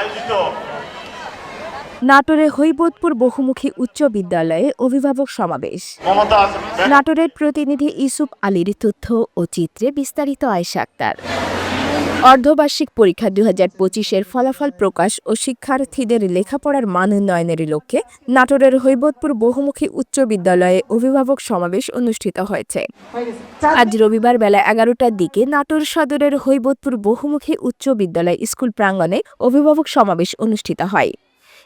আয়োজিত নাটোরে হৈবতপুর বহুমুখী উচ্চ বিদ্যালয়ে অভিভাবক সমাবেশ। নাটোরের প্রতিনিধি ইউসুফ আলীর তথ্য ও চিত্রে বিস্তারিত আয়েশা আক্তার। অর্ধবার্ষিক পরীক্ষা ২০২৫-এর ফলাফল প্রকাশ ও শিক্ষার্থীদের লেখাপড়ার মান উন্নয়নের লক্ষ্যে নাটোরের হৈবতপুর বহুমুখী উচ্চ বিদ্যালয়ে অভিভাবক সমাবেশ অনুষ্ঠিত হয়েছে। আজ রবিবার বেলা ১১টার দিকে নাটোর সদরের হৈবতপুর বহুমুখী উচ্চ বিদ্যালয় স্কুল প্রাঙ্গণে অভিভাবক সমাবেশ অনুষ্ঠিত হয়।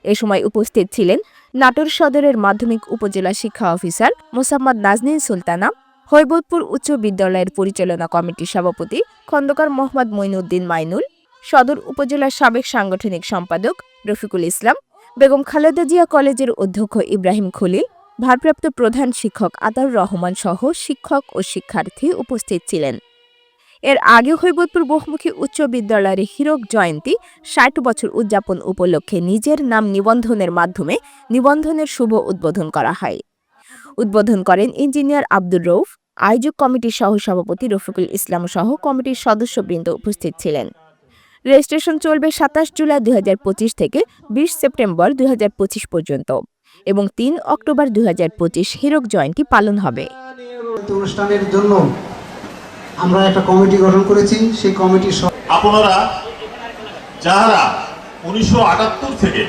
এ সময় উপস্থিত ছিলেন নাটোর সদরের মাধ্যমিক উপজেলা শিক্ষা অফিসার মোসাম্মদ নাজনীন সুলতানা, হৈবতপুর উচ্চ বিদ্যালয়ের পরিচালনা কমিটির সভাপতি খন্দকার মোহাম্মদ মঈনুদ্দিন মাইনুল, সদর উপজেলার সাবেক সাংগঠনিক সম্পাদক রফিকুল ইসলাম, বেগম খালেদা জিয়া কলেজের অধ্যক্ষ ইব্রাহিম খলিল, ভারপ্রাপ্ত প্রধান শিক্ষক আতাউর রহমান সহ শিক্ষক ও শিক্ষার্থী উপস্থিত ছিলেন। এর আগে হৈবতপুর বহুমুখী উচ্চ বিদ্যালয়ের হীরক জয়ন্তী ৬০ বছর উদযাপন উপলক্ষে নিজের নাম নিবন্ধনের মাধ্যমে নিবন্ধনের শুভ উদ্বোধন করা হয়। উদ্বোধন করেন ইঞ্জিনিয়ার আব্দুর রউফ, আয়োজক কমিটির সহসভাপতি রফিকুল ইসলাম সহ কমিটির সদস্যবৃন্দ উপস্থিত ছিলেন। রেজিস্ট্রেশন চলবে ২৭ জুলাই ২০২৫ থেকে ২০ সেপ্টেম্বর ২০২৫ পর্যন্ত এবং ৩ অক্টোবর ২০২৫ হীরক জয়ন্তী পালন হবে। অনুষ্ঠানের জন্য আমরা একটা কমিটি গঠন করেছি। সেই কমিটির আপনারা যারা ১৯৭৮ থেকে